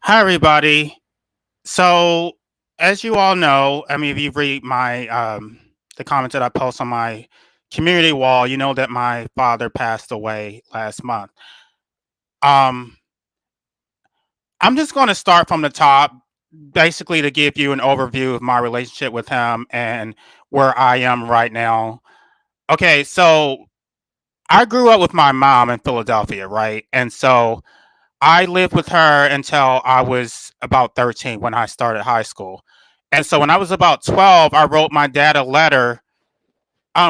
Hi, everybody. So, as you all know, I mean, if you read my the comments that I post on my community wall, you know that my father passed away last month. Um, I'm just going to start from the top, basically to give you an overview of my relationship with him and where I am right now. Okay, so I grew up with my mom in Philadelphia, right? And so I lived with her until I was about 13 when I started high school. And so when I was about 12, I wrote my dad a letter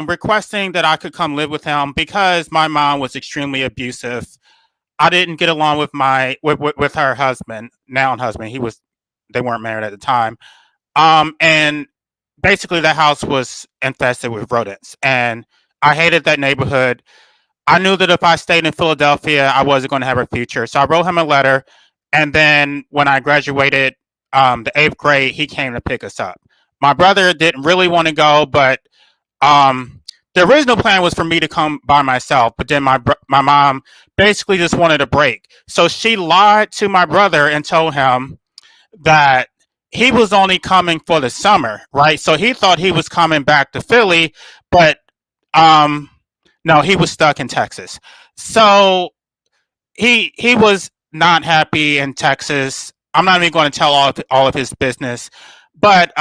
requesting that I could come live with him because my mom was extremely abusive. I didn't get along with with her husband, now husband. They weren't married at the time. And basically the house was infested with rodents, and I hated that neighborhood. I knew that if I stayed in Philadelphia, I wasn't going to have a future. So I wrote him a letter. And then when I graduated the eighth grade, he came to pick us up. My brother didn't really want to go, but um, the original plan was for me to come by myself. But then my mom basically just wanted a break. So she lied to my brother and told him that he was only coming for the summer, right? So he thought he was coming back to Philly, but um, no, he was stuck in Texas. So he was not happy in Texas. I'm not even going to tell all of his business, but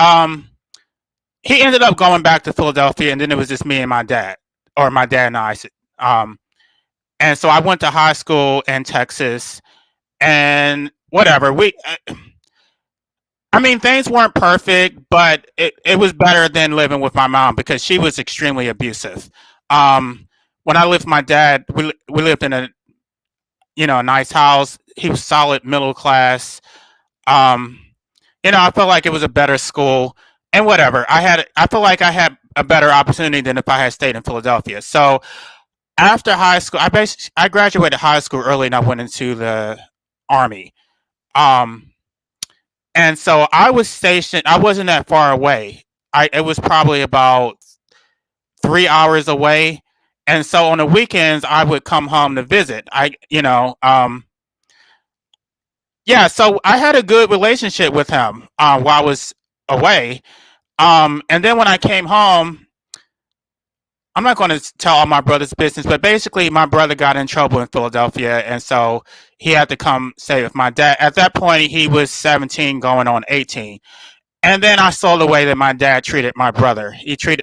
he ended up going back to Philadelphia, and then it was just me and my dad, or my dad and I. Um, and so I went to high school in Texas, and whatever I mean, things weren't perfect, but it was better than living with my mom because she was extremely abusive. Um, when I lived with my dad, we lived in a nice house. He was solid middle class. Um, I felt like it was a better school and whatever. I feel like I had a better opportunity than if I had stayed in Philadelphia. So after high school, I graduated high school early and I went into the army. Um, and so I was stationed. I wasn't that far away. It was probably about 3 hours away. And so on the weekends, I would come home to visit. Yeah, so I had a good relationship with him while I was away. And then when I came home, I'm not going to tell all my brother's business, but basically, my brother got in trouble in Philadelphia, and so he had to come stay with my dad. At that point, he was 17, going on 18. And then I saw the way that my dad treated my brother.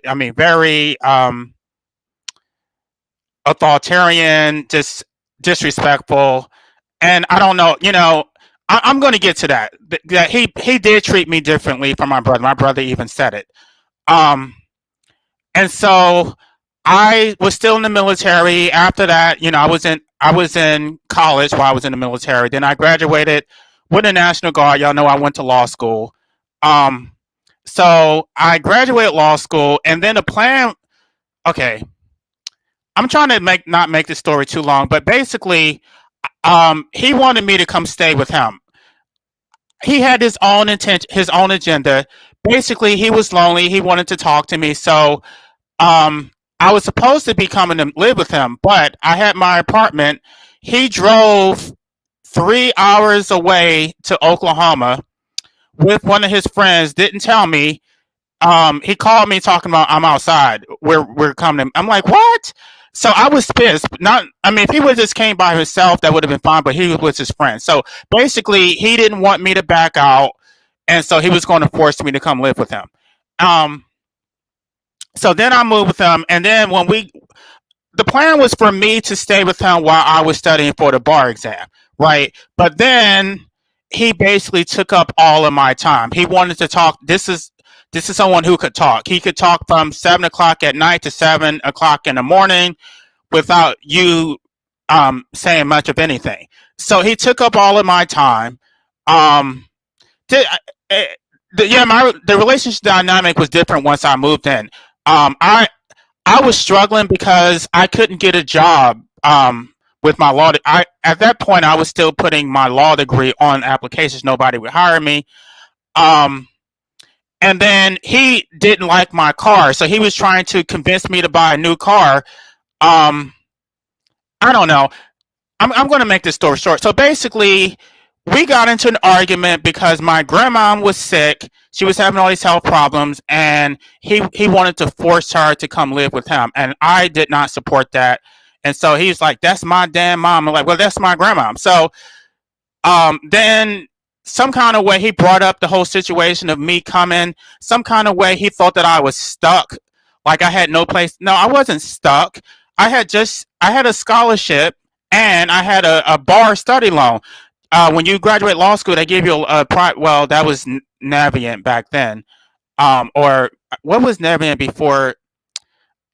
I mean, very authoritarian, just disrespectful. And I don't know, I'm going to get to that. That he did treat me differently from my brother. My brother even said it. Um, and so I was still in the military. After that, I was in college while I was in the military. Then I graduated with the National Guard. Y'all know I went to law school. Um, so I graduated law school, and then the plan. Okay, I'm trying to not make the story too long, but basically, he wanted me to come stay with him. He had his own intent, his own agenda. Basically, he was lonely. He wanted to talk to me, so I was supposed to be coming to live with him, but I had my apartment. He drove 3 hours away to Oklahoma with one of his friends. Didn't tell me. He called me talking about I'm outside. We're coming. I'm like, what? So I was pissed. Not, I mean, if he would just came by himself, that would have been fine. But he was with his friend. So basically, he didn't want me to back out, and so he was going to force me to come live with him. Um, so then I moved with him, and then the plan was for me to stay with him while I was studying for the bar exam, right? But then he basically took up all of my time. He wanted to talk. This is someone who could talk. He could talk from 7 o'clock at night to 7 o'clock in the morning without you saying much of anything. So he took up all of my time. Um, did, uh, yeah, the relationship dynamic was different once I moved in. I was struggling because I couldn't get a job with my law. I At that point I was still putting my law degree on applications. Nobody would hire me. Um, and then he didn't like my car, so he was trying to convince me to buy a new car. Um, I don't know. I'm going to make this story short. So basically, we got into an argument because my grandma was sick. She was having all these health problems, and he wanted to force her to come live with him, and I did not support that. And so he's like, "That's my damn mom." I'm like, "Well, that's my grandma." So then some kind of way he brought up the whole situation of me coming. Some kind of way he thought that I was stuck, like I had no place. No, I wasn't stuck. I had a scholarship and I had a bar study loan. When you graduate law school, they give you well, that was Navient back then. Or what was Navient before?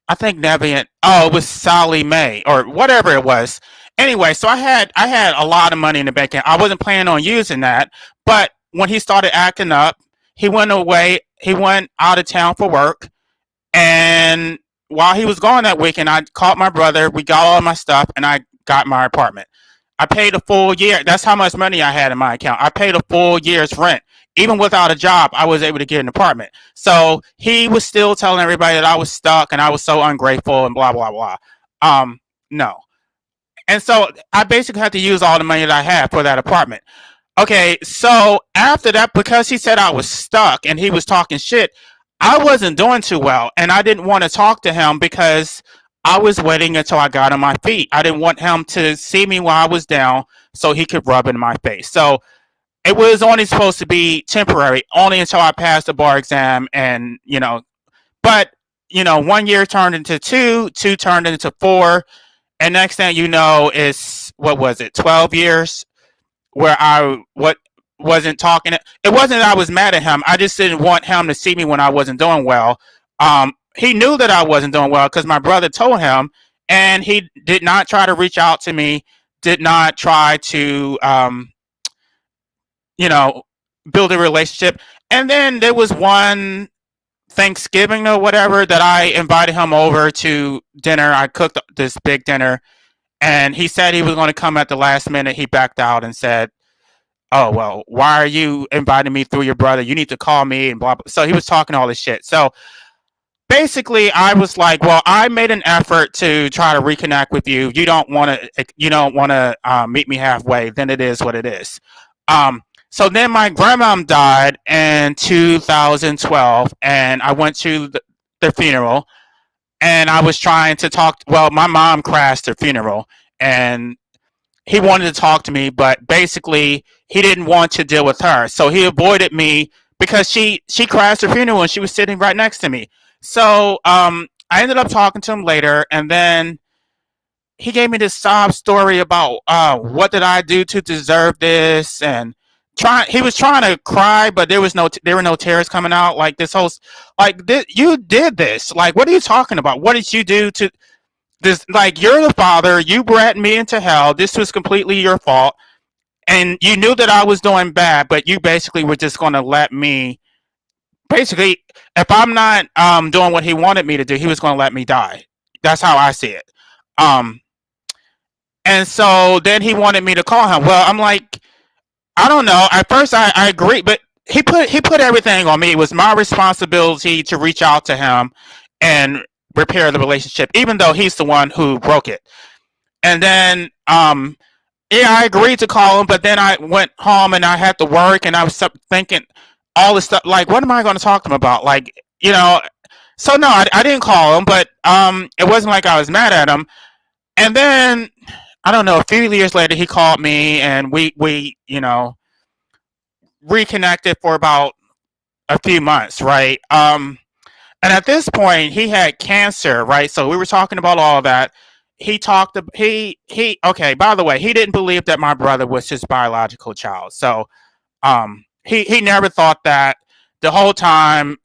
I think Navient. Oh, it was Sally Mae or whatever it was. Anyway, so I had a lot of money in the bank. I wasn't planning on using that, but when he started acting up, he went away. He went out of town for work, and while he was gone that weekend, I called my brother. We got all my stuff, and I got my apartment. I paid a full year. That's how much money I had in my account. I paid a full year's rent. Even without a job, I was able to get an apartment. So he was still telling everybody that I was stuck and I was so ungrateful and blah blah blah. No. And so I basically had to use all the money that I had for that apartment. Okay, so after that, because he said I was stuck and he was talking shit, I wasn't doing too well, and I didn't want to talk to him because I was waiting until I got on my feet. I didn't want him to see me while I was down, so he could rub it in my face. So it was only supposed to be temporary, only until I passed the bar exam, and but 1 year turned into two, two turned into four, and next thing you know, is what was it, 12 years where I what wasn't talking. It wasn't that I was mad at him. I just didn't want him to see me when I wasn't doing well. He knew that I wasn't doing well because my brother told him, and he did not try to reach out to me. Did not try to, you know, build a relationship. And then there was one Thanksgiving or whatever that I invited him over to dinner. I cooked this big dinner, and he said he was going to come at the last minute. He backed out and said, "Oh well, why are you inviting me through your brother? You need to call me," and blah blah. So he was talking all this shit. So basically, I was like, "Well, I made an effort to try to reconnect with you. You don't want to meet me halfway. Then it is what it is." So then my grandma died in 2012, and I went to the funeral, and I was trying to talk. Well, my mom crashed her funeral, and he wanted to talk to me, but basically he didn't want to deal with her. So he avoided me because she crashed her funeral and she was sitting right next to me. So I ended up talking to him later, and then he gave me this sob story about what did I do to deserve this, and he was trying to cry, but there were no tears coming out. Like this whole like this, you did this. Like what are you talking about? What did you do to this? Like you're the father. You brought me into hell. This was completely your fault, and you knew that I was doing bad, but you basically were just going to let me. Basically, if I'm not doing what he wanted me to do, he was going to let me die. That's how I see it. Um, and so then he wanted me to call him. Well, I'm like, I don't know. At first, I agree, but he put everything on me. It was my responsibility to reach out to him and repair the relationship, even though he's the one who broke it. And then, yeah, I agreed to call him, but then I went home and I had to work, and I was thinking all this stuff. Like, what am I going to talk to him about? Like, So no, I didn't call him, but it wasn't like I was mad at him. And then I don't know. A few years later, he called me, and we reconnected for about a few months, right? And at this point, he had cancer, right? So we were talking about all of that. He talked. He. Okay. By the way, he didn't believe that my brother was his biological child. So he never thought that the whole time.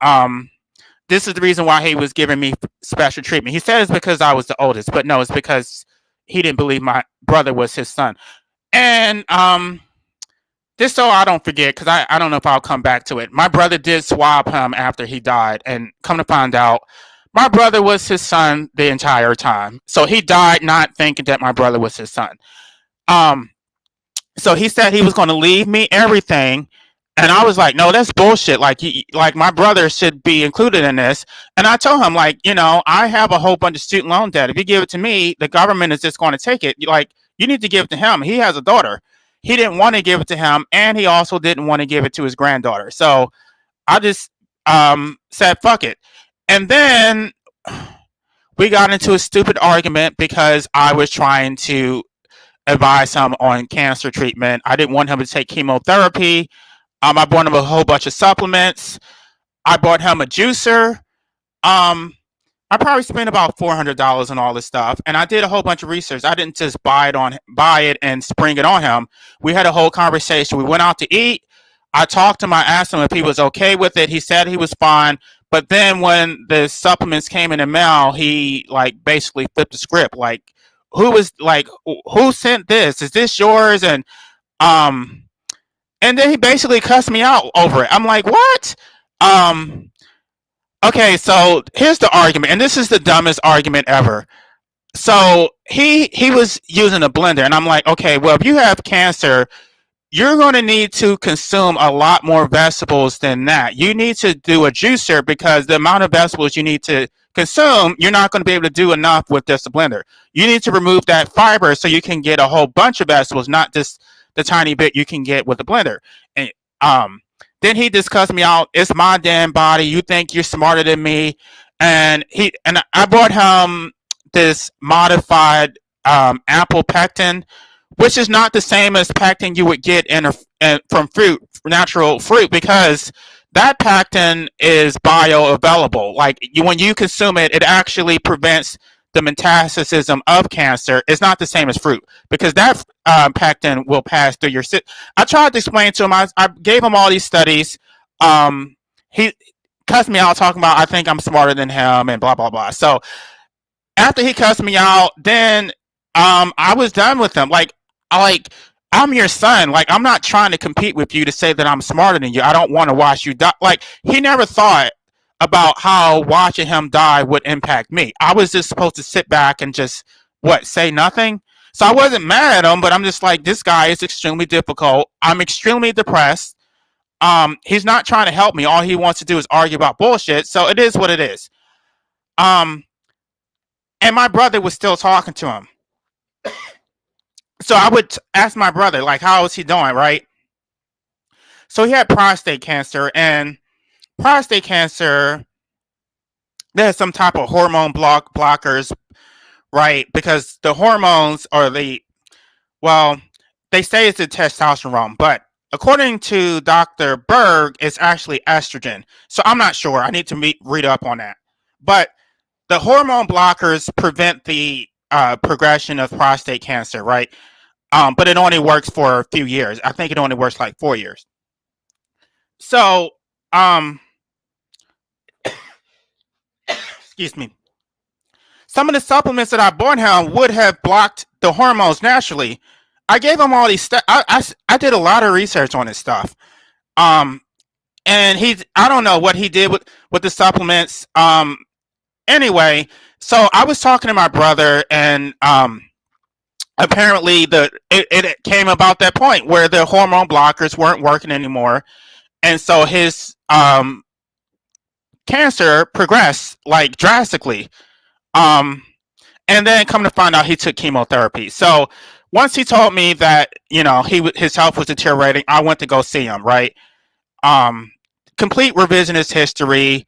This is the reason why he was giving me special treatment. He said it's because I was the oldest, but no, it's because he didn't believe my brother was his son. And just so I don't forget, because I don't know if I'll come back to it. My brother did swab him after he died, and come to find out, my brother was his son the entire time. So he died not thinking that my brother was his son. Um, so he said he was going to leave me everything, and I was like, no, that's bullshit. Like my brother should be included in this. And I told him, like, I have a whole bunch of student loan debt. If you give it to me, the government is just going to take it. Like, you need to give it to him. He has a daughter. he didn't want to give it to him, and he also didn't want to give it to his granddaughter. So I just said fuck it. And then we got into a stupid argument because I was trying to advise him on cancer treatment. I didn't want him to take chemotherapy. I bought him a whole bunch of supplements. I bought him a juicer. Um, I probably spent about $400 on all this stuff, and I did a whole bunch of research. I didn't just buy it and spring it on him. We had a whole conversation. We went out to eat. I talked to him. I asked him if he was okay with it. He said he was fine. But then when the supplements came in the mail, he like basically flipped the script. Like, who sent this? Is this yours? Um, and then he basically cussed me out over it. I'm like, what? Um, okay, so here's the argument, and this is the dumbest argument ever. So he was using a blender, and I'm like, okay, well, if you have cancer, you're going to need to consume a lot more vegetables than that. You need to do a juicer because the amount of vegetables you need to consume, you're not going to be able to do enough with just a blender. You need to remove that fiber so you can get a whole bunch of vegetables, not just the tiny bit you can get with a blender. And then he just cussed me out. It's my damn body. You think you're smarter than me? And I bought him this modified apple pectin, which is not the same as pectin you would get from natural fruit, because that pectin is bioavailable. Like when you consume it, it actually prevents the metastasis of cancer. It's not the same as fruit because that pectin will pass through your system. I tried to explain to him. I gave him all these studies. He cussed me out talking about I think I'm smarter than him and blah blah blah. So after he cussed me out, then I was done with him. Like I'm your son. Like I'm not trying to compete with you to say that I'm smarter than you. I don't want to watch you die. Like he never thought about how watching him die would impact me. I was just supposed to sit back and just say nothing. So I wasn't mad at him, but I'm just like, this guy is extremely difficult. I'm extremely depressed. He's not trying to help me. All he wants to do is argue about bullshit. So it is what it is. And my brother was still talking to him. So I would ask my brother, like, how is he doing, right? So he had prostate cancer, and prostate cancer, there's some type of hormone blockers, right? Because the hormones are they say it's the testosterone, but according to Dr. Berg, it's actually estrogen. So I'm not sure. I need to read up on that. But the hormone blockers prevent the progression of prostate cancer, right? But it only works for a few years. I think it only works like 4 years. So, excuse me. Some of the supplements that I bought him would have blocked the hormones naturally. I gave him all these stuff. I did a lot of research on this stuff. And I don't know what he did with the supplements. Anyway, so I was talking to my brother, and apparently it came about that point where the hormone blockers weren't working anymore, and so his cancer progressed like drastically. And then come to find out he took chemotherapy. So once he told me that his health was deteriorating, I went to go see him. Right, complete revisionist history.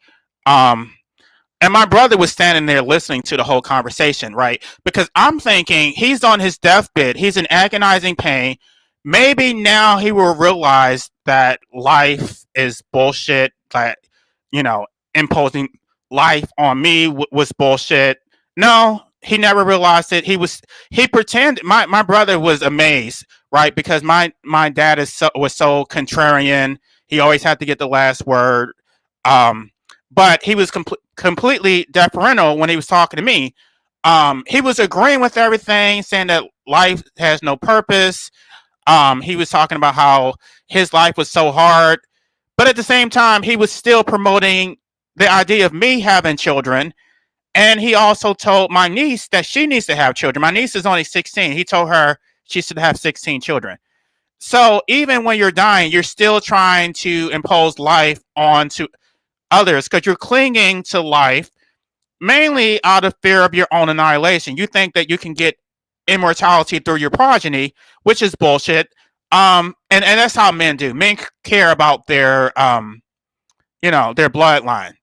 And my brother was standing there listening to the whole conversation, right? Because I'm thinking he's on his deathbed. He's in agonizing pain. Maybe now he will realize that life is bullshit. That, imposing life on me was bullshit. No, he never realized it. He pretended. My brother was amazed, right? Because my dad was so contrarian. He always had to get the last word. But he was completely deferential when he was talking to me. He was agreeing with everything, saying that life has no purpose. He was talking about how his life was so hard. But at the same time, he was still promoting the idea of me having children. And he also told my niece that she needs to have children. My niece is only 16. He told her she should have 16 children. So even when you're dying, you're still trying to impose life onto others because you're clinging to life mainly out of fear of your own annihilation. You think that you can get immortality through your progeny, which is bullshit. And that's how men do. Men care about their their bloodline.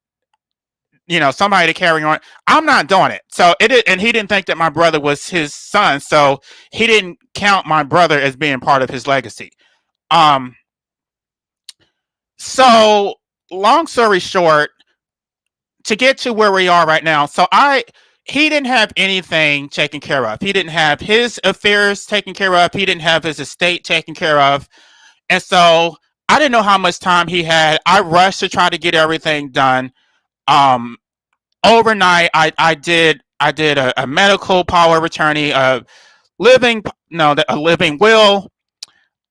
Somebody to carry on. I'm not doing it. So and he didn't think that my brother was his son, so he didn't count my brother as being part of his legacy. Um, so long story short, to get to where we are right now, he didn't have anything taken care of. He didn't have his affairs taken care of. He didn't have his estate taken care of. And so I didn't know how much time he had. I rushed to try to get everything done. Um, Overnight, I did a medical power of attorney, living no, a living will.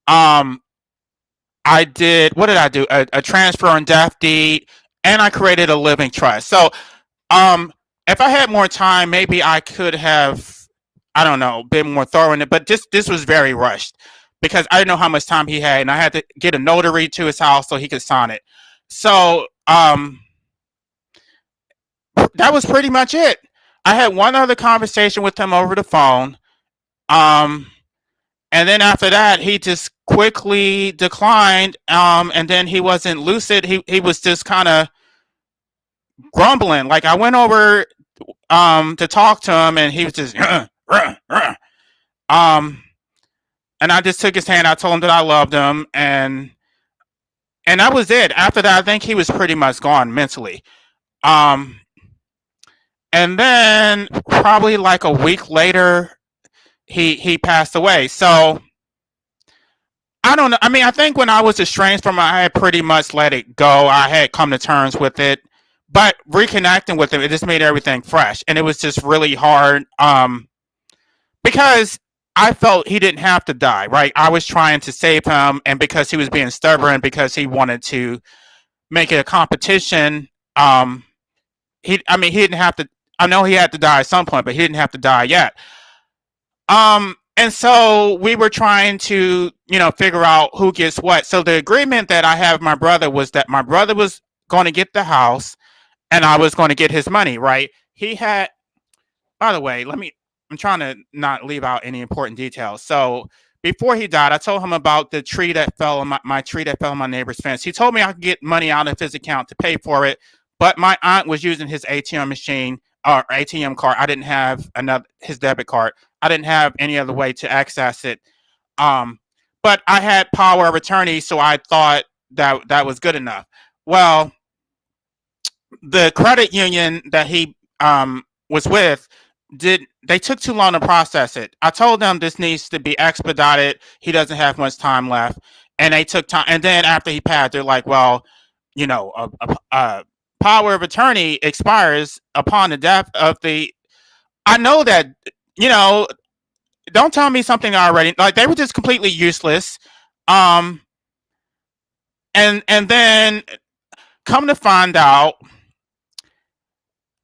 Um, I did what did I do? A transfer and death deed, and I created a living trust. So, um, if I had more time, maybe I could have, I don't know, been more thorough in it. But this was very rushed because I didn't know how much time he had, and I had to get a notary to his house so he could sign it. So, that was pretty much it. I had one other conversation with him over the phone. Um, and then after that, he just quickly declined. And then he wasn't lucid. He was just kind of grumbling. Like I went over to talk to him, and he was just um. And I just took his hand. I told him that I loved him, and that was it. After that, I think he was pretty much gone mentally. Um, and then probably like a week later, he passed away. So I don't know. I mean, I think when I was estranged from him, I had pretty much let it go. I had come to terms with it, but reconnecting with him, it just made everything fresh, and it was just really hard. Because I felt he didn't have to die. Right? I was trying to save him, and because he was being stubborn, because he wanted to make it a competition. He didn't have to. I know he had to die at some point, but he didn't have to die yet. And so we were trying to, figure out who gets what. So the agreement that I have with my brother was that my brother was going to get the house and I was going to get his money, right? He had, by the way, I'm trying to not leave out any important details. So before he died, I told him about the tree that fell on my tree that fell on my neighbor's fence. He told me I could get money out of his account to pay for it, but my aunt was using his ATM machine or ATM card. I didn't have his debit card. I didn't have any other way to access it. Um, but I had power of attorney, so I thought that was good enough. Well, the credit union that he was with did they took too long to process it. I told them this needs to be expedited. He doesn't have much time left, and they took time. And then after he passed, they're like, "Well, a power of attorney expires upon the death of the." I know that you know. Don't tell me something already. Like they were just completely useless. Um, and then come to find out,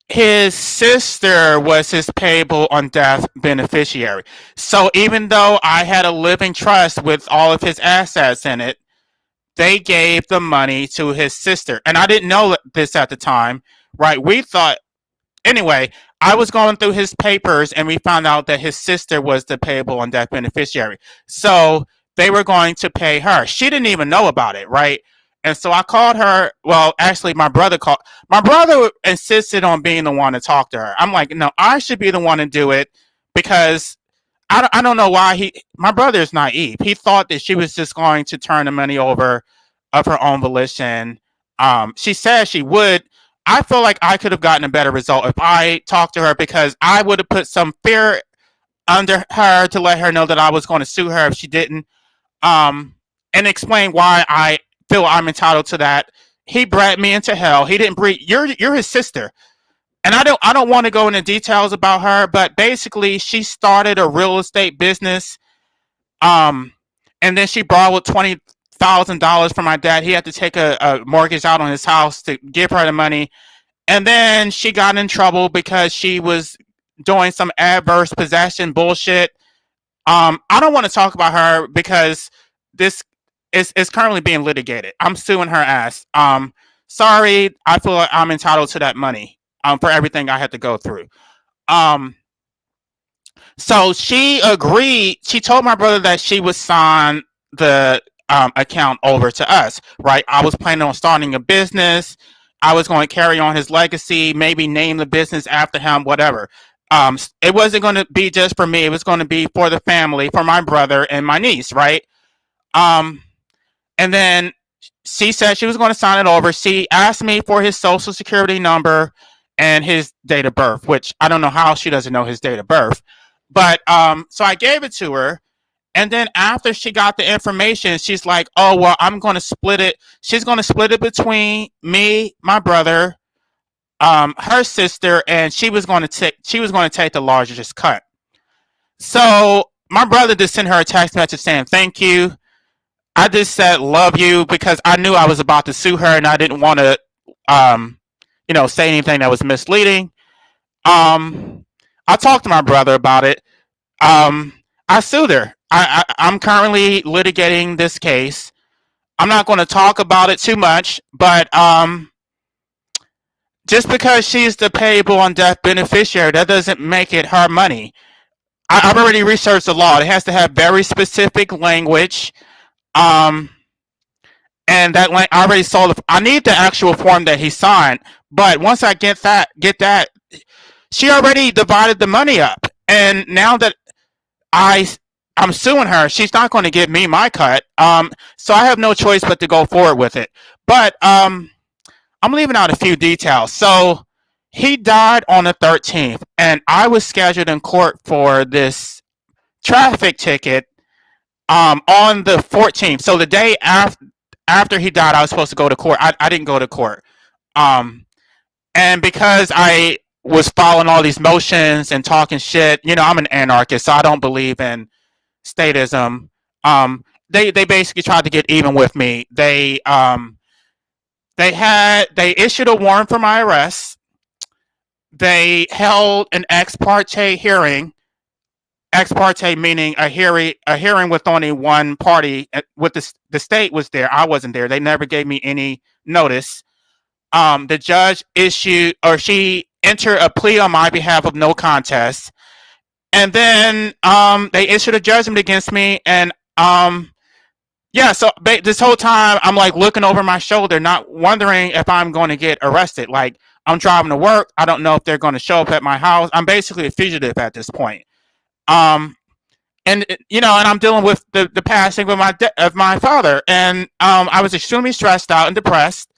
his sister was his payable on death beneficiary. So even though I had a living trust with all of his assets in it, they gave the money to his sister. And I didn't know this at the time, right? We thought, anyway, I was going through his papers and we found out that his sister was the payable on death beneficiary. So they were going to pay her. She didn't even know about it, right? And so I called her. Well, actually, my brother called. My brother insisted on being the one to talk to her. I'm like, no, I should be the one to do it because I don't know why my brother is naive. He thought that she was just going to turn the money over of her own volition. She said she would. I feel like I could have gotten a better result if I talked to her because I would have put some fear under her to let her know that I was going to sue her if she didn't. Um, and explain why I feel I'm entitled to that. He bred me into hell. He didn't breed. You're his sister, and I don't want to go into details about her, but basically she started a real estate business. Um, and then she borrowed $20,000 from my dad. He had to take a mortgage out on his house to give her the money, and then she got in trouble because she was doing some adverse possession bullshit. I don't want to talk about her because this is currently being litigated. I'm suing her ass. Sorry, I feel like I'm entitled to that money. For everything I had to go through. Um, so she agreed. She told my brother that she would sign the account over to us, right? I was planning on starting a business. I was going to carry on his legacy, maybe name the business after him, whatever. It wasn't going to be just for me. It was going to be for the family, for my brother and my niece, right? Um, and then she said she was going to sign it over. She asked me for his social security number and his date of birth, which I don't know how she doesn't know his date of birth. But so I gave it to her. And then after she got the information, she's like, "Oh well, I'm going to split it. She's going to split it between me, my brother, her sister, and she was going to take the largest cut." So my brother just sent her a text message saying thank you. I just said love you because I knew I was about to sue her and I didn't want to, um, say anything that was misleading. Um, I talked to my brother about it. Um, I sued her. I'm currently litigating this case. I'm not going to talk about it too much, but just because she's the payable on death beneficiary, that doesn't make it her money. I've already researched the law. It has to have very specific language. Um, and that I already saw I need the actual form that he signed. But once I get that, she already divided the money up, and now that I I'm suing her, she's not going to give me my cut. So I have no choice but to go forward with it. But I'm leaving out a few details. So he died on the 13th, and I was scheduled in court for this traffic ticket on the 14th. So the day after he died, I was supposed to go to court. I didn't go to court. Um, and because I was following all these motions and talking shit, I'm an anarchist, so I don't believe in statism. They basically tried to get even with me. They issued a warrant for my arrest. They held an ex parte hearing. Ex parte meaning a hearing with only one party. With the state was there. I wasn't there. They never gave me any notice. The judge she entered a plea on my behalf of no contest, and then they issued a judgment against me, and yeah. So this whole time I'm like looking over my shoulder, not wondering if I'm going to get arrested. Like I'm driving to work. I don't know if they're going to show up at my house. I'm basically a fugitive at this point. Um, and and I'm dealing with the passing of my father, and I was extremely stressed out and depressed.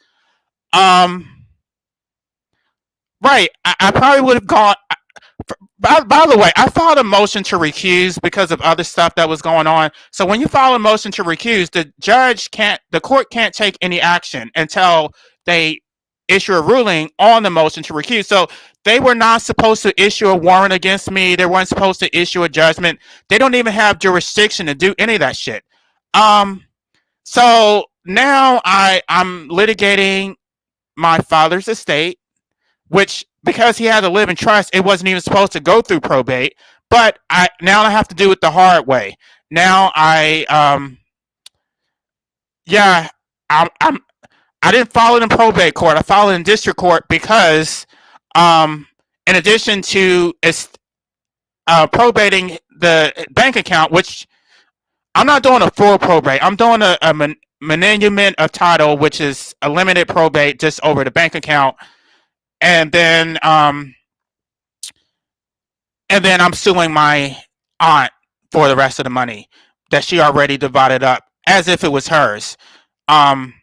Um, right, I probably would have gone. By the way, I filed a motion to recuse because of other stuff that was going on. So when you file a motion to recuse, the court can't take any action until they issue a ruling on the motion to recuse. So they were not supposed to issue a warrant against me. They weren't supposed to issue a judgment. They don't even have jurisdiction to do any of that shit. So now I'm litigating my father's estate, which because he had to live in trust, it wasn't even supposed to go through probate. But I have to do it the hard way. Now yeah, I'm I didn't file it in probate court. I filed it in district court because, in addition to probating the bank account, which I'm not doing a full probate. I'm doing a management of title, which is a limited probate just over the bank account, and then I'm suing my aunt for the rest of the money that she already divided up as if it was hers. Um,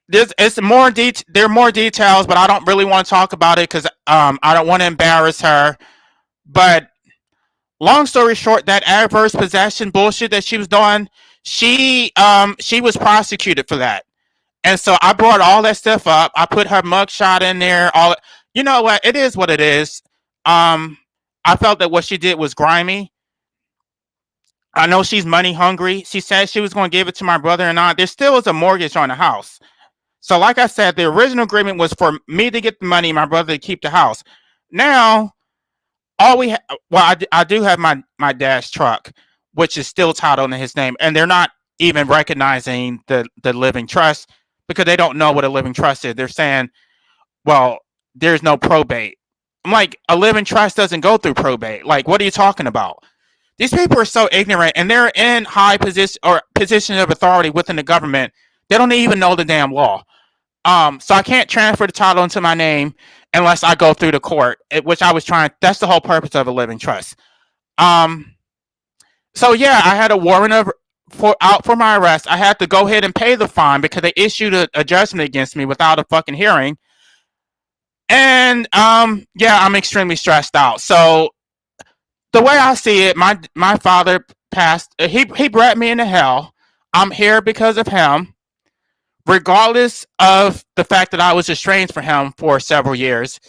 there are more details, but I don't really want to talk about it because I don't want to embarrass her. But long story short, that adverse possession bullshit that she was doing, she was prosecuted for that. And so I brought all that stuff up. I put her mugshot in there. You know what? It is what it is. I felt that what she did was grimy. I know she's money hungry. She said she was going to give it to my brother and I. There still is a mortgage on the house. So, like I said, the original agreement was for me to get the money, my brother to keep the house. Now, I do have my dad's truck, which is still titled in his name, and they're not even recognizing the living trust because they don't know what a living trust is. They're saying, well, there's no probate. I'm like, a living trust doesn't go through probate. Like, what are you talking about? These people are so ignorant, and they're in high position or positions of authority within the government. They don't even know the damn law. So I can't transfer the title into my name unless I go through the court, which I was trying. That's the whole purpose of a living trust. Um, so yeah, I had a warrant out for my arrest. I had to go ahead and pay the fine because they issued a judgment against me without a fucking hearing. And yeah, I'm extremely stressed out. So the way I see it, my father passed. He brought me into hell. I'm here because of him, regardless of the fact that I was estranged from him for several years.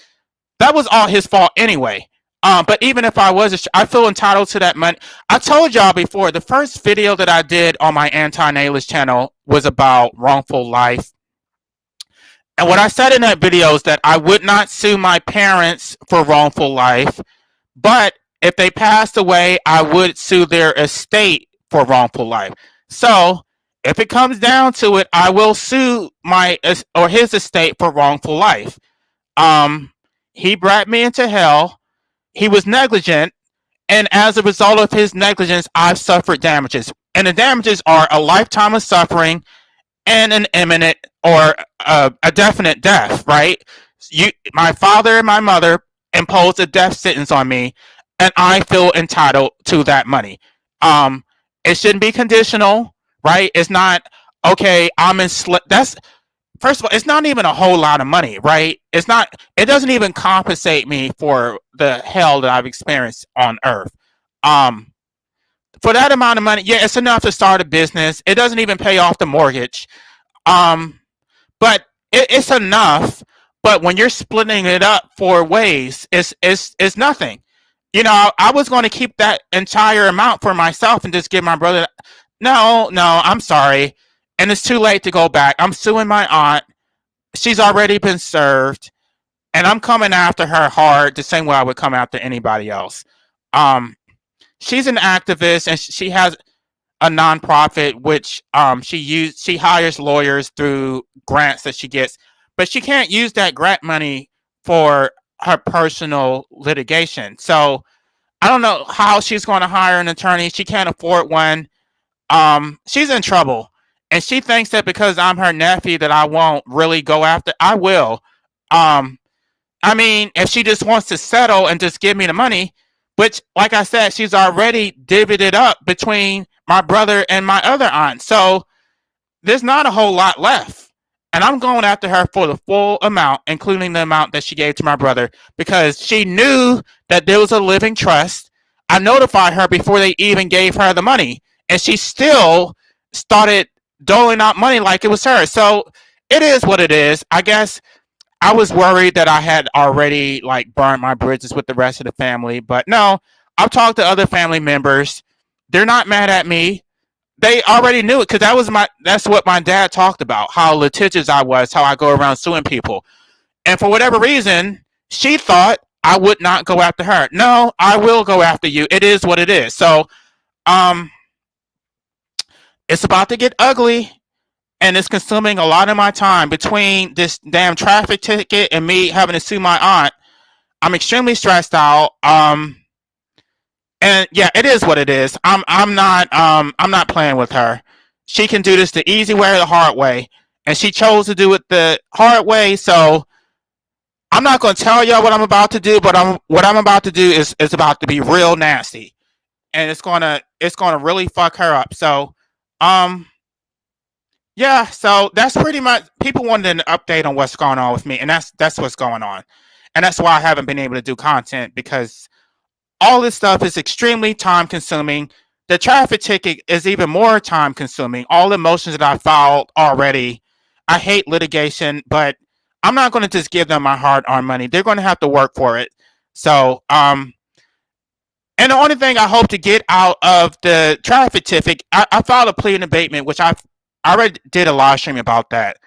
That was all his fault anyway. But even if I was, I feel entitled to that money. I told y'all before, the first video that I did on my anti-natalist channel was about wrongful life. And what I said in that video is that I would not sue my parents for wrongful life, but if they passed away, I would sue their estate for wrongful life. So if it comes down to it, I will sue his estate for wrongful life. He brought me into hell. He was negligent, and as a result of his negligence, I've suffered damages. And the damages are a lifetime of suffering and an imminent or a definite death, right? My father and my mother imposed a death sentence on me, and I feel entitled to that money. It shouldn't be conditional, right? It's not, okay, that's, first of all, it's not even a whole lot of money, right? It doesn't even compensate me for the hell that I've experienced on earth. For that amount of money, yeah, it's enough to start a business. It doesn't even pay off the mortgage. But it's enough. But when you're splitting it up 4 ways, it's nothing. You know, I was going to keep that entire amount for myself and just give my brother. No, I'm sorry. And it's too late to go back. I'm suing my aunt. She's already been served. And I'm coming after her hard the same way I would come after anybody else. She's an activist, and she has a nonprofit which she hires lawyers through grants that she gets, but she can't use that grant money for her personal litigation. So I don't know how she's going to hire an attorney. She can't afford one. She's in trouble, and she thinks that because I'm her nephew that I won't really go after. I will. I mean, if she just wants to settle and just give me the money, which, like I said, she's already divvied it up between my brother and my other aunt. So there's not a whole lot left. And I'm going after her for the full amount, including the amount that she gave to my brother, because she knew that there was a living trust. I notified her before they even gave her the money, and she still started doling out money like it was hers. So it is what it is. I guess I was worried that I had already burned my bridges with the rest of the family, but no, I've talked to other family members. They're not mad at me. They already knew it because that's what my dad talked about, how litigious I was, how I go around suing people. And for whatever reason, she thought I would not go after her. No, I will go after you. It is what it is. So, it's about to get ugly. And it's consuming a lot of my time between this damn traffic ticket and me having to sue my aunt. I'm extremely stressed out. And yeah, it is what it is. I'm not playing with her. She can do this the easy way or the hard way, and she chose to do it the hard way. So I'm not going to tell y'all what I'm about to do, but what I'm about to do is about to be real nasty, and it's gonna really fuck her up. So yeah, so that's pretty much, people wanted an update on what's going on with me, and that's what's going on. And that's why I haven't been able to do content, because all this stuff is extremely time consuming. The traffic ticket is even more time consuming. All the motions that I filed already. I hate litigation, but I'm not going to just give them my hard-earned money. They're going to have to work for it. So, and the only thing I hope to get out of the traffic ticket, I filed a plea in abatement, which I already did a live stream about that.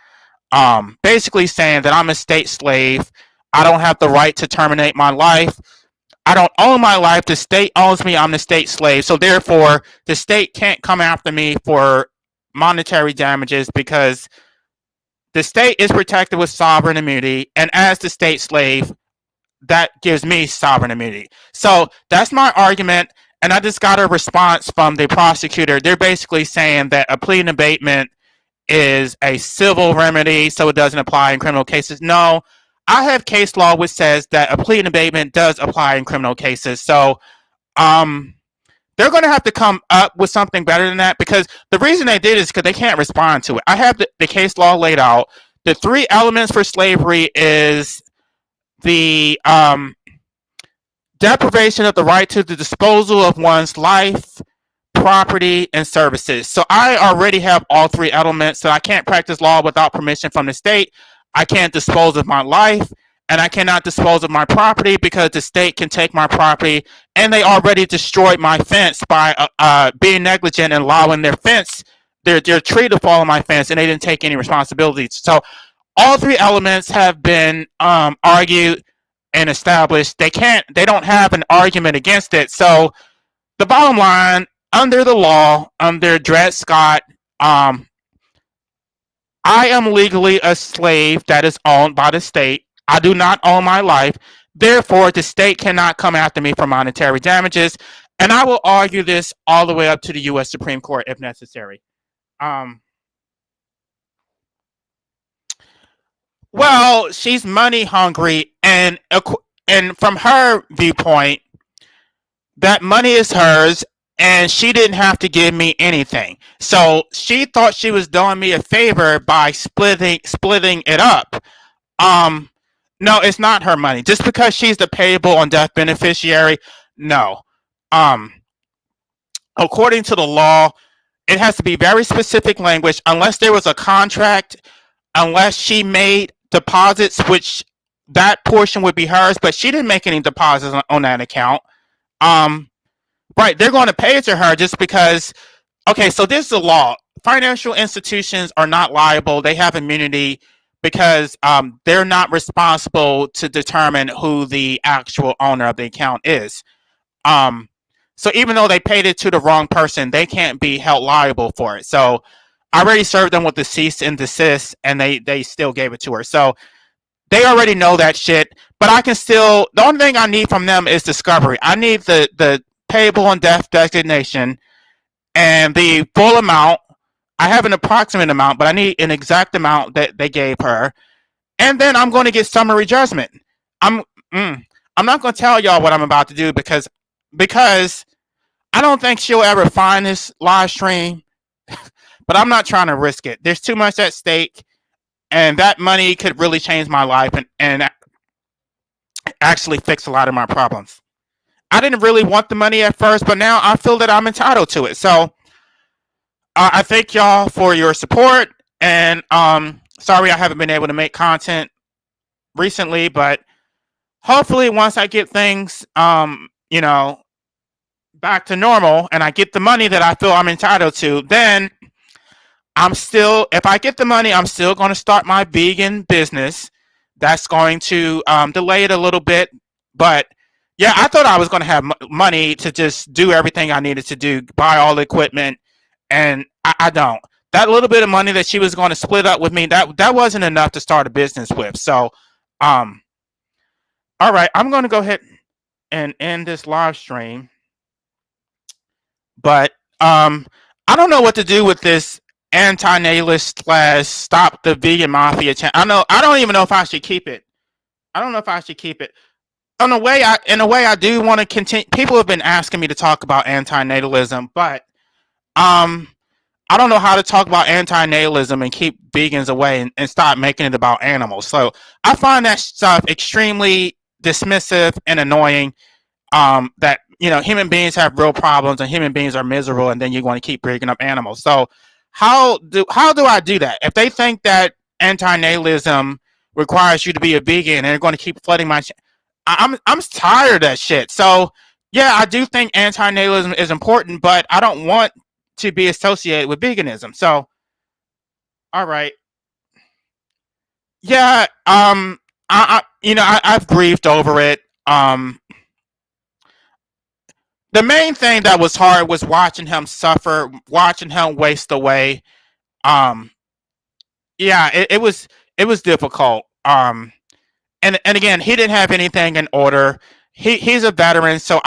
Basically saying that I'm a state slave. I don't have the right to terminate my life. I don't own my life. The state owns me. I'm the state slave. So therefore, the state can't come after me for monetary damages because the state is protected with sovereign immunity. And as the state slave, that gives me sovereign immunity. So that's my argument. and I just got a response from the prosecutor. They're basically saying that a plea and abatement is a civil remedy, so it doesn't apply in criminal cases. No, I have case law which says that a plea and abatement does apply in criminal cases. So, um, they're going to have to come up with something better than that, because the reason they did is because they can't respond to it. I have the case law laid out. The three elements for slavery is the deprivation of the right to the disposal of one's life, property, and services. So I already have all three elements. So I can't practice law without permission from the state. I can't dispose of my life, and I cannot dispose of my property because the state can take my property, and they already destroyed my fence by being negligent and allowing their tree to fall on my fence, and they didn't take any responsibility. So all three elements have been argued and established. They don't have an argument against it. So the bottom line, under the law, under Dred Scott, I am legally a slave that is owned by the state. I do not own my life. Therefore, the state cannot come after me for monetary damages. And I will argue this all the way up to the U.S. Supreme Court if necessary. Well, she's money hungry, and from her viewpoint, that money is hers, and she didn't have to give me anything. So she thought she was doing me a favor by splitting it up. Um, no, it's not her money. Just because she's the payable on death beneficiary, no. Um, According to the law, it has to be very specific language. Unless there was a contract, unless she made deposits, which that portion would be hers, but she didn't make any deposits on that account. Right, they're going to pay it to her just because. Okay, so this is the law. Financial institutions are not liable. They have immunity because they're not responsible to determine who the actual owner of the account is. Um, so even though they paid it to the wrong person, they can't be held liable for it. So I already served them with the cease and desist, and they still gave it to her. So they already know that shit. But I can still. The only thing I need from them is discovery. I need the payable on death designation and the full amount. I have an approximate amount, but I need an exact amount that they gave her. And then I'm going to get summary judgment. I'm I'm not going to tell y'all what I'm about to do because I don't think she'll ever find this live stream. But I'm not trying to risk it. There's too much at stake, and that money could really change my life and actually fix a lot of my problems. I didn't really want the money at first, but now I feel that I'm entitled to it. So I thank y'all for your support, and sorry I haven't been able to make content recently, but hopefully once I get things back to normal and I get the money that I feel I'm entitled to, then if I get the money, I'm still going to start my vegan business. That's going to delay it a little bit, but yeah, I thought I was going to have money to just do everything I needed to do, buy all the equipment, and I don't. That little bit of money that she was going to split up with me, that wasn't enough to start a business with. So, all right, I'm going to go ahead and end this live stream, but I don't know what to do with this anti-natalist / stop the vegan mafia channel. I don't even know if I should keep it. I don't know if I should keep it. In a way, I do want to continue. People have been asking me to talk about anti-natalism, but I don't know how to talk about anti-natalism and keep vegans away and stop making it about animals. So I find that stuff extremely dismissive and annoying. That human beings have real problems and human beings are miserable, and then you want to keep bringing up animals. So how do I do that? If they think that anti-natalism requires you to be a vegan and they're going to keep flooding my I'm tired of that shit. So yeah, I do think anti-natalism is important, but I don't want to be associated with veganism. So all right. Yeah, I've grieved over it. The main thing that was hard was watching him suffer, watching him waste away. Um yeah, it was difficult. And again, he didn't have anything in order. he's a veteran, so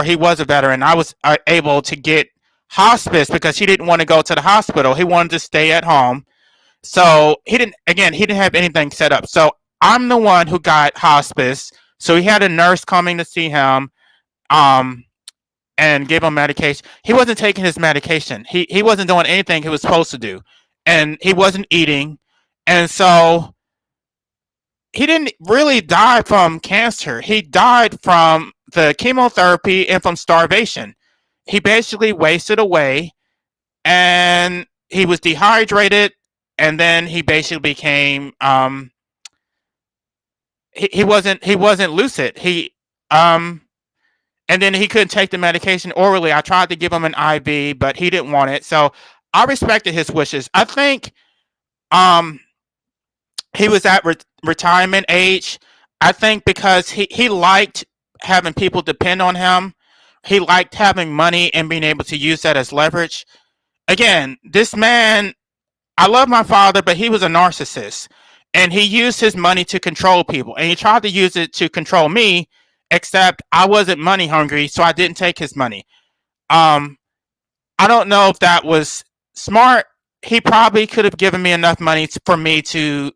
he was a veteran. I was able to get hospice because he didn't want to go to the hospital. He wanted to stay at home. So he didn't have anything set up. So I'm the one who got hospice. So he had a nurse coming to see him, um, and give him medication. He wasn't taking his medication. He wasn't doing anything he was supposed to do, and he wasn't eating, and so he didn't really die from cancer. He died from the chemotherapy and from starvation. He basically wasted away, and he was dehydrated, and then he basically became he wasn't lucid. Um and then he couldn't take the medication orally. I tried to give him an IV, but he didn't want it. So I respected his wishes. I think um he was at retirement age. I think because he liked having people depend on him. He liked having money and being able to use that as leverage. Again, this man, I love my father, but he was a narcissist. And he used his money to control people. And he tried to use it to control me, except I wasn't money hungry, so I didn't take his money. Um, I don't know if that was smart. He probably could have given me enough money for me to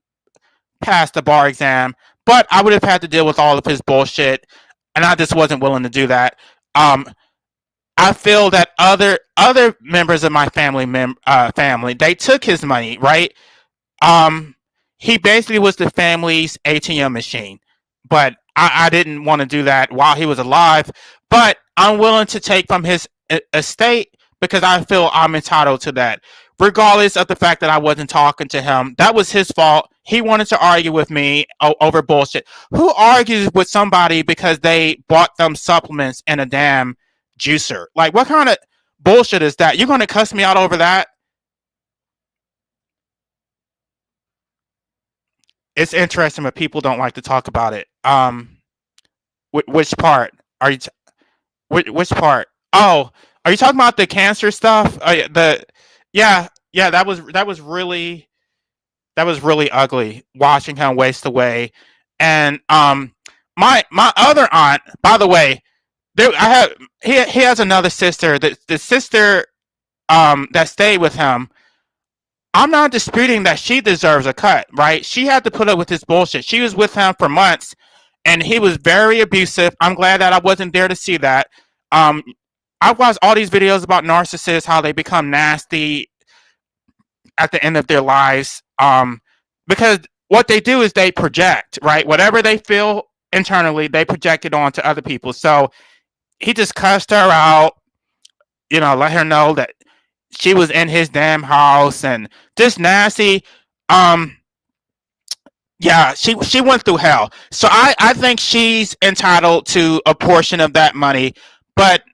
pass the bar exam, but I would have had to deal with all of his bullshit, and I just wasn't willing to do that. Um, I feel that other members of my family they took his money, right? Um, he basically was the family's ATM machine, but I didn't want to do that while he was alive. But I'm willing to take from his estate because I feel I'm entitled to that, regardless of the fact that I wasn't talking to him. That was his fault. He wanted to argue with me over bullshit. Who argues with somebody because they bought them supplements and a damn juicer? Like, what kind of bullshit is that? You're going to cuss me out over that? It's interesting, but people don't like to talk about it. Which part are you? Which part? Oh, are you talking about the cancer stuff? Yeah, yeah, that was really ugly. Watching him waste away, and my other aunt, by the way, there I have he has another sister. The sister that stayed with him. I'm not disputing that she deserves a cut, right? She had to put up with his bullshit. She was with him for months, and he was very abusive. I'm glad that I wasn't there to see that. Um, I've watched all these videos about narcissists, how they become nasty at the end of their lives. Because what they do is they project, right? Whatever they feel internally, they project it onto other people. So he just cussed her out, let her know that she was in his damn house and just nasty. Um, yeah, she went through hell. So I think she's entitled to a portion of that money. But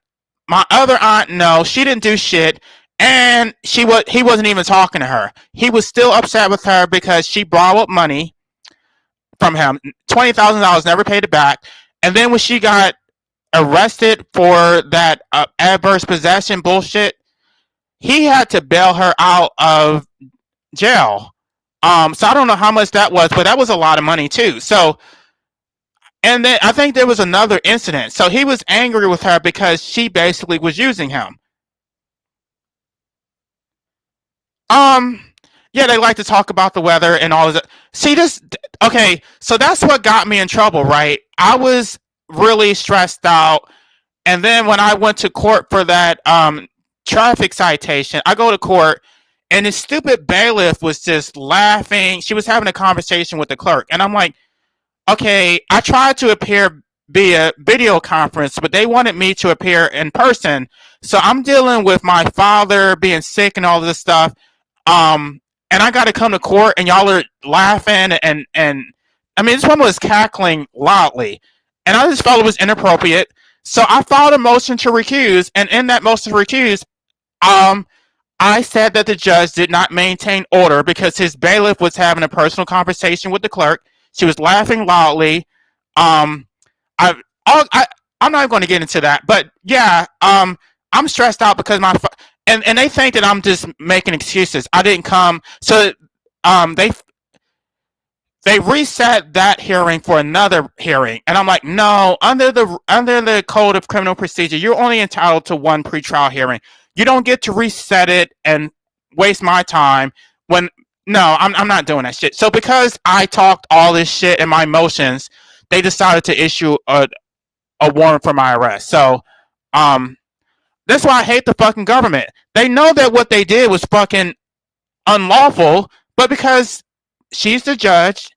my other aunt, no, she didn't do shit, and he wasn't even talking to her. He was still upset with her because she borrowed money from him, $20,000, never paid it back. And then when she got arrested for that adverse possession bullshit, he had to bail her out of jail. So I don't know how much that was, but that was a lot of money too. So, and then I think there was another incident. So he was angry with her because she basically was using him. Um, yeah, they like to talk about the weather and all of that. See this? Okay, so that's what got me in trouble, right? I was really stressed out, and then when I went to court for that traffic citation, I go to court, and this stupid bailiff was just laughing. She was having a conversation with the clerk, and I'm like, okay, I tried to appear via video conference, but they wanted me to appear in person. So I'm dealing with my father being sick and all this stuff. And I got to come to court, and y'all are laughing, and I mean, this woman was cackling loudly, and I just felt it was inappropriate. So I filed a motion to recuse, and in that motion to recuse, um, I said that the judge did not maintain order because his bailiff was having a personal conversation with the clerk. She was laughing loudly. Um, I, I I'm not going to get into that, but yeah, I'm stressed out because and they think that I'm just making excuses. I didn't come, so they They reset that hearing for another hearing, and I'm like, no, under the code of criminal procedure, you're only entitled to one pretrial hearing. You don't get to reset it and waste my time when no, I'm not doing that shit. So because I talked all this shit in my motions, they decided to issue a warrant for my arrest. So um that's why I hate the fucking government. They know that what they did was fucking unlawful, but because she's the judge,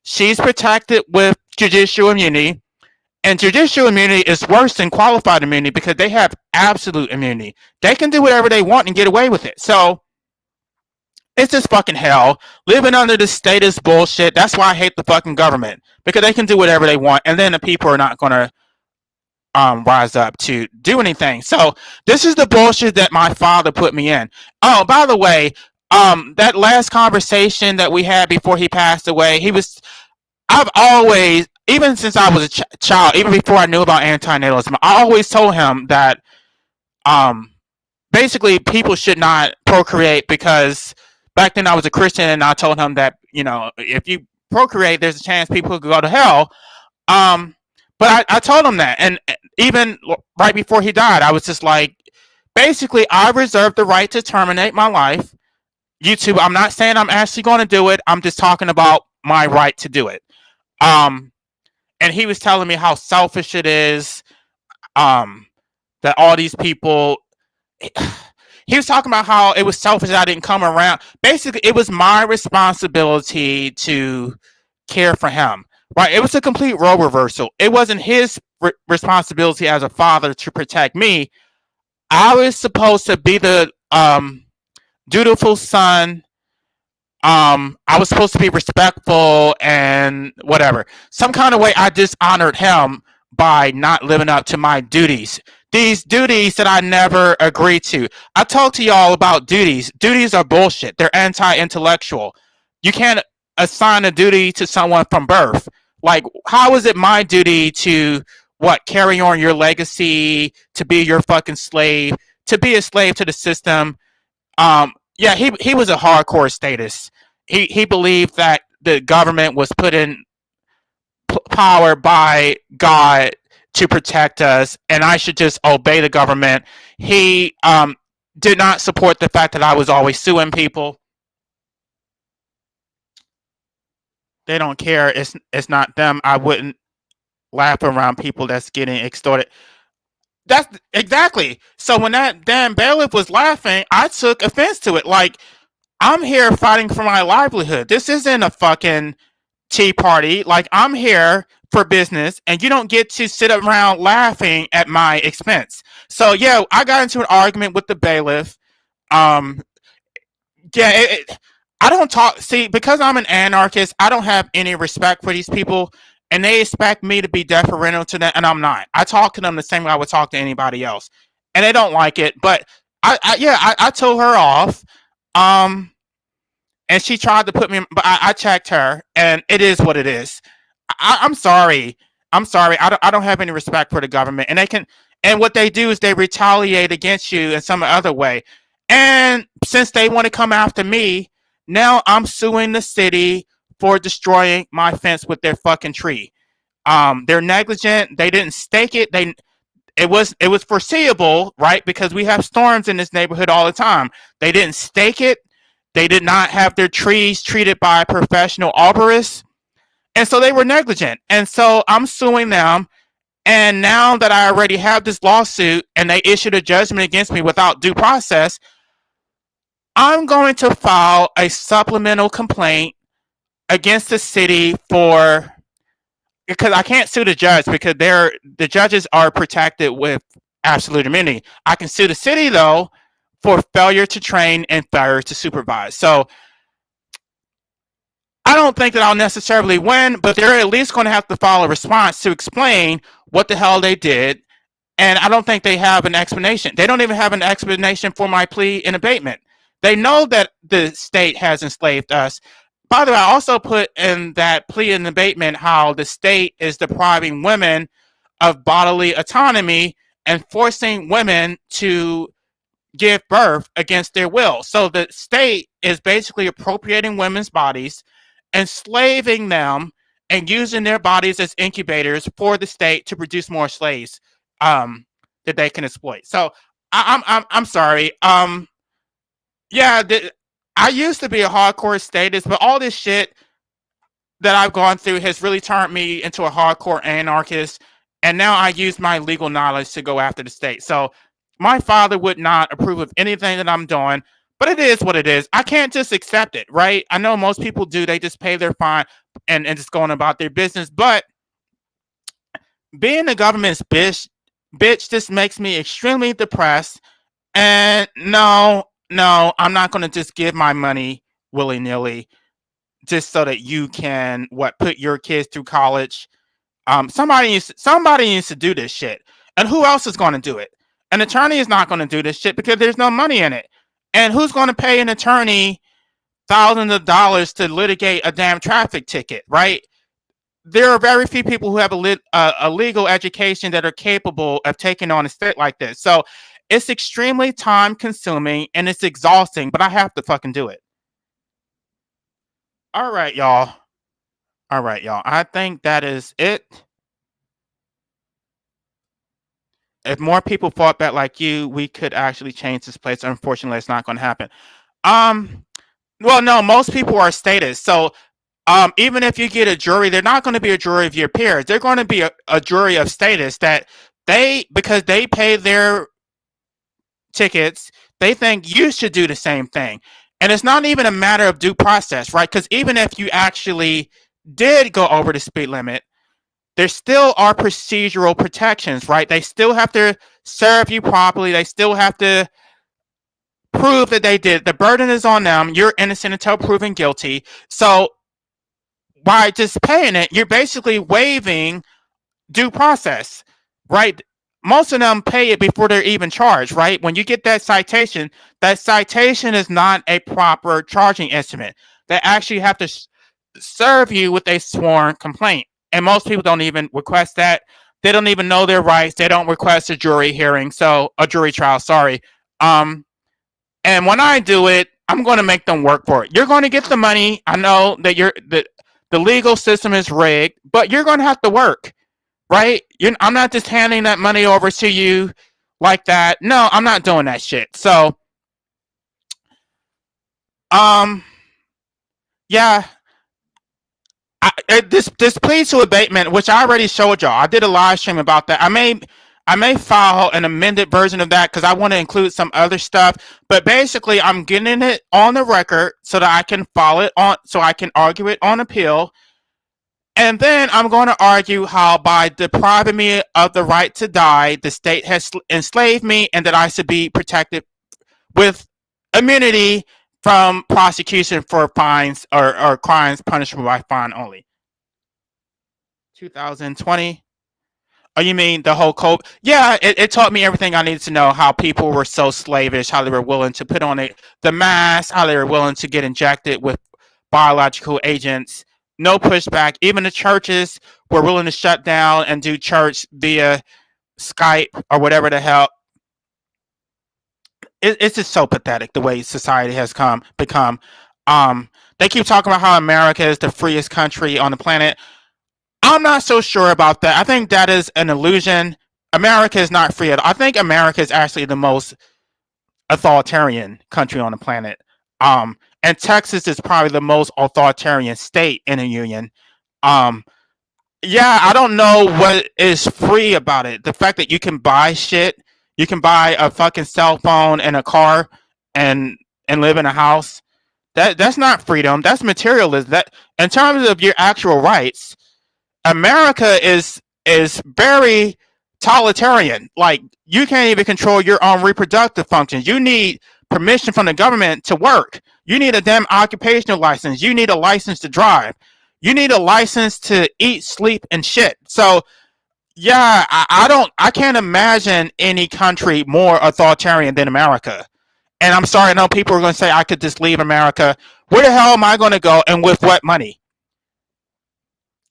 she's protected with judicial immunity, and judicial immunity is worse than qualified immunity because they have absolute immunity. They can do whatever they want and get away with it. So it's just fucking hell. Living under this status bullshit. That's why I hate the fucking government. Because they can do whatever they want, and then the people are not gonna rise up to do anything. So this is the bullshit that my father put me in. Oh, by the way, that last conversation that we had before he passed away, I've always, even since I was a child, even before I knew about antinatalism, I always told him that um basically people should not procreate because back then I was a Christian and I told him that, if you procreate, there's a chance people could go to hell. Um, but I told him that. And even right before he died, I was just like, basically, I reserve the right to terminate my life. YouTube, I'm not saying I'm actually going to do it. I'm just talking about my right to do it. Um, and he was telling me how selfish it is, that all these people, he was talking about how it was selfish that I didn't come around. Basically, it was my responsibility to care for him. Right? It was a complete role reversal. It wasn't his responsibility as a father to protect me. I was supposed to be the dutiful son. I was supposed to be respectful and whatever. Some kind of way I dishonored him by not living up to my duties. These duties that I never agreed to. I talked to y'all about duties. Duties are bullshit. They're anti-intellectual. You can't assign a duty to someone from birth. Like, how is it my duty to carry on your legacy, to be your fucking slave, to be a slave to the system? Yeah, he was a hardcore statist. He believed that the government was put in power by God to protect us, and I should just obey the government. He did not support the fact that I was always suing people. They don't care. It's not them. I wouldn't laugh around people that's getting extorted. That's exactly. So when that damn bailiff was laughing, I took offense to it. Like, I'm here fighting for my livelihood. This isn't a fucking tea party. Like, I'm here for business, and you don't get to sit around laughing at my expense. So yeah, I got into an argument with the bailiff. Um, yeah, I don't talk. See, because I'm an anarchist, I don't have any respect for these people, and they expect me to be deferential to them, and I'm not. I talk to them the same way I would talk to anybody else, and they don't like it. But I told her off. And she tried to put me, but I checked her, and it is what it is. I'm sorry. I'm sorry. I don't have any respect for the government, and and what they do is they retaliate against you in some other way. And since they want to come after me, now I'm suing the city for destroying my fence with their fucking tree. They're negligent. They didn't stake it. It was foreseeable, right? Because we have storms in this neighborhood all the time. They didn't stake it. They did not have their trees treated by professional arborists. And so they were negligent. And so I'm suing them. And now that I already have this lawsuit and they issued a judgment against me without due process, I'm going to file a supplemental complaint against the city because I can't sue the judge because the judges are protected with absolute immunity. I can sue the city, though, for failure to train and failure to supervise. So I don't think that I'll necessarily win, but they're at least going to have to file a response to explain what the hell they did. And I don't think they have an explanation. They don't even have an explanation for my plea in abatement. They know that the state has enslaved us. By the way, I also put in that plea in abatement how the state is depriving women of bodily autonomy and forcing women to give birth against their will. So the state is basically appropriating women's bodies enslaving them and using their bodies as incubators for the state to produce more slaves um, that they can exploit. So I'm sorry. Yeah, I used to be a hardcore statist, but all this shit that I've gone through has really turned me into a hardcore anarchist. And now I use my legal knowledge to go after the state. So my father would not approve of anything that I'm doing, but it is what it is. I can't just accept it, right? I know most people do. They just pay their fine and just going about their business. But being the government's bitch just makes me extremely depressed. And no, I'm not going to just give my money willy nilly just so that you can put your kids through college. Somebody needs to do this shit, and who else is going to do it? An attorney is not going to do this shit because there's no money in it. And who's going to pay an attorney thousands of dollars to litigate a damn traffic ticket, right? There are very few people who have a legal education that are capable of taking on a state like this. So it's extremely time consuming and it's exhausting, but I have to fucking do it. All right, y'all. All right, y'all. I think that is it. If more people fought back like you, we could actually change this place. Unfortunately, it's not going to happen. Um, well, no, most people are statists. So, even if you get a jury, they're not going to be a jury of your peers. They're going to be a jury of statists that because they pay their tickets, they think you should do the same thing. And it's not even a matter of due process, right? Because even if you actually did go over the speed limit, there still are procedural protections, right? They still have to serve you properly. They still have to prove that they did. The burden is on them. You're innocent until proven guilty. So by just paying it, you're basically waiving due process, right? Most of them pay it before they're even charged, right? When you get that citation is not a proper charging instrument. They actually have to serve you with a sworn complaint. And most people don't even request that. They don't even know their rights. They don't request a jury hearing, so a jury trial, sorry. And when I do it, I'm going to make them work for it. You're going to get the money. I know that the legal system is rigged, but you're going to have to work, right? I'm not just handing that money over to you like that. No, I'm not doing that shit. So, yeah, this plea to abatement, which I already showed y'all. I did a live stream about that. I may file an amended version of that because I want to include some other stuff. But basically, I'm getting it on the record so that I can file it on, so I can argue it on appeal. And then I'm going to argue how by depriving me of the right to die, the state has enslaved me and that I should be protected with immunity from prosecution for fines or crimes punishable by fine only. 2020. Oh, you mean the whole COVID? Yeah, it taught me everything I needed to know. How people were so slavish, how they were willing to put on the mask, how they were willing to get injected with biological agents. No pushback. Even the churches were willing to shut down and do church via Skype or whatever the hell. It's just so pathetic the way society has become. They keep talking about how America is the freest country on the planet. I'm not so sure about that. I think that is an illusion. America is not free at all. I think America is actually the most authoritarian country on the planet. And Texas is probably the most authoritarian state in the union. Yeah, I don't know what is free about it. The fact that you can buy shit, you can buy a fucking cell phone and a car and live in a house. That's not freedom. That's materialism. That in terms of your actual rights, America is very totalitarian. Like you can't even control your own reproductive functions. You need permission from the government to work. You need a damn occupational license. You need a license to drive. You need a license to eat, sleep, and shit. So yeah, I can't imagine any country more authoritarian than America. And I'm sorry, I know people are going to say I could just leave America. Where the hell am I going to go and with what money?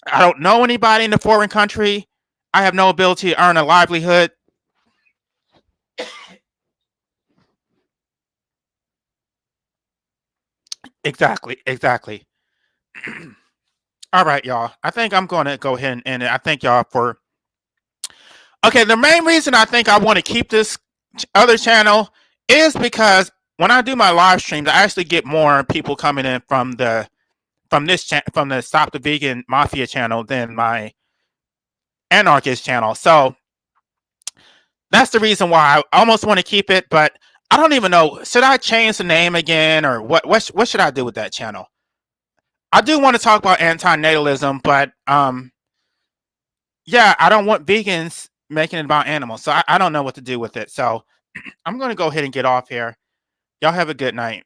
I don't know anybody in a foreign country. I have no ability to earn a livelihood. Exactly. All right, y'all. I think I'm going to go ahead and end it. I thank y'all for. Okay, the main reason I think I want to keep this other channel is because when I do my live streams, I actually get more people coming in from the from the Stop the Vegan Mafia channel than my anarchist channel. So that's the reason why I almost want to keep it, but I don't even know. Should I change the name again, or what should I do with that channel? I do want to talk about anti-natalism, but yeah, I don't want vegans making it about animals, so I don't know what to do with it. So I'm going to go ahead and get off here. Y'all have a good night.